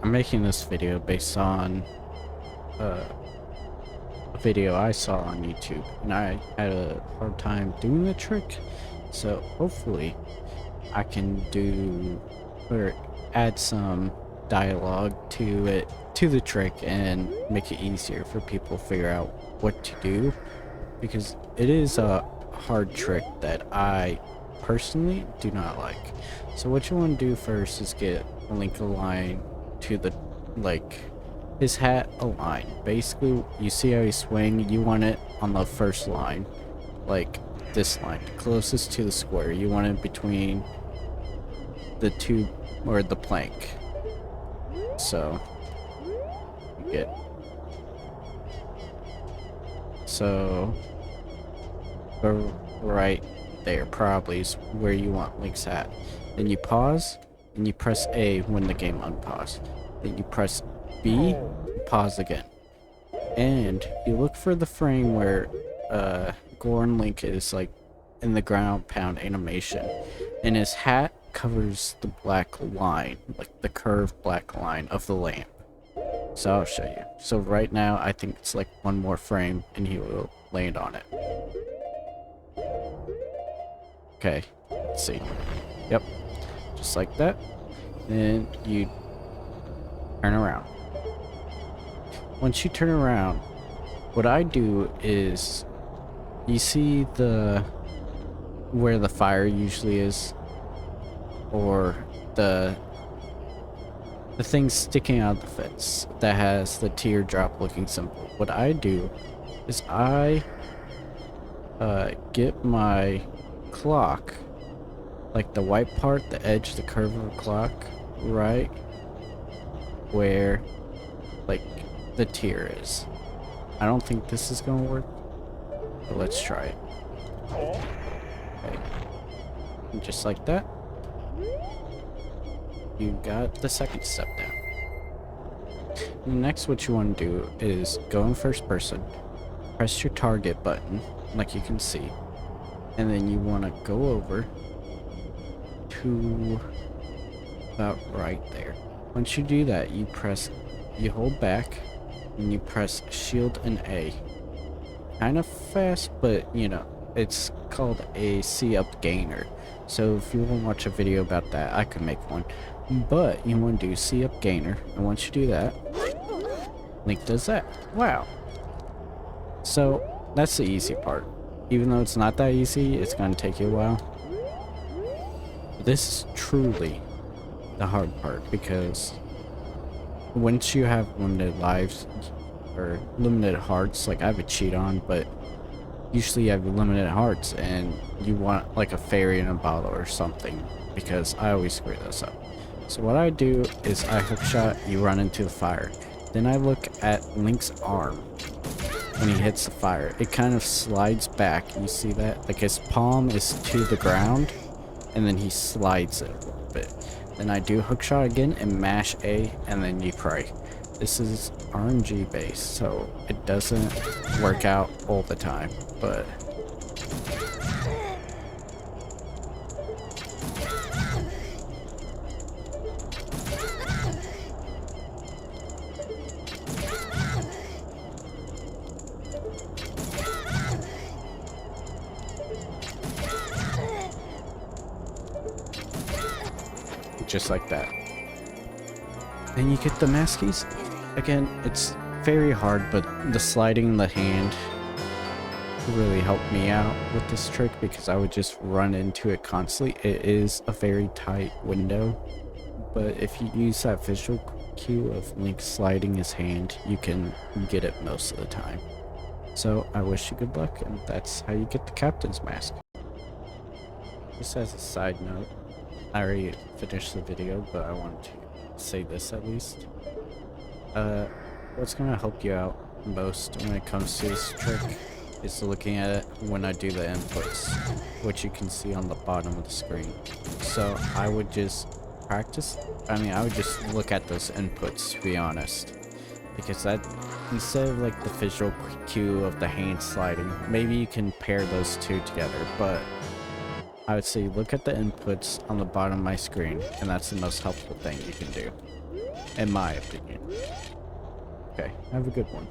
I'm making this video based on a video I saw on YouTube, and I had a hard time doing the trick, so hopefully I can do or add some dialogue to it, to the trick, and make it easier for people to figure out what to do, because it is a hard trick that I personally do not like. So what you want to do first is get Link aligned to the, like, his hat aligned. Basically, you see how he's swinging, you want it on the first line, like this line, closest to the square. You want it between the two, or the plank. So you get, so right there probably is where you want Link's hat. Then you pause and you press A when the game unpause. Then you press B, pause again, and you look for the frame where Goran Link is like in the ground pound animation, and his hat covers the black line, like the curved black line of the lamp. So I'll show you. So right now I think it's like one more frame and he will land on it. Okay, let's see. Yep, just like that. Then you turn around. Once you turn around, what I do is, you see the where the fire usually is, or the thing sticking out of the fence that has the teardrop looking symbol. What I do is I get my clock, like the white part, the edge, the curve of the clock, right where like the tear is. I don't think this is gonna work, but let's try it. Okay. And just like that, you got the second step down. And next, what you want to do is go in first person, press your target button like you can see, and then you want to go over to about right there. Once you do that, you hold back and you press shield and A. Kind of fast, but you know, it's called a C-up gainer. So if you want to watch a video about that, I could make one. But you want to do C-up gainer, and once you do that, Link does that. Wow. So that's the easy part. Even though it's not that easy, it's going to take you a while. This is truly the hard part, because once you have limited lives or limited hearts, like I have a cheat on, but usually you have limited hearts and you want like a fairy in a bottle or something, because I always screw this up. So what I do is I hookshot, you run into the fire. Then I look at Link's arm when he hits the fire. It kind of slides back. You see that? Like his palm is to the ground and then he slides it a little bit. Then I do hookshot again and mash A, and then you pray. This is RNG based, so it doesn't work out all the time, but just like that. Then you get the maskies. Again, it's very hard, but the sliding the hand really helped me out with this trick, because I would just run into it constantly. It is a very tight window, but if you use that visual cue of Link sliding his hand, you can get it most of the time. So I wish you good luck, and that's how you get the captain's mask. Just as a side note, I already finished the video, but I wanted to say this at least. What's going to help you out most when it comes to this trick is looking at it when I do the inputs, which you can see on the bottom of the screen. So I would just I would just look at those inputs, to be honest, because that, instead of like the visual cue of the hand sliding, maybe you can pair those two together, but I would say look at the inputs on the bottom of my screen, and that's the most helpful thing you can do, in my opinion. Okay, have a good one.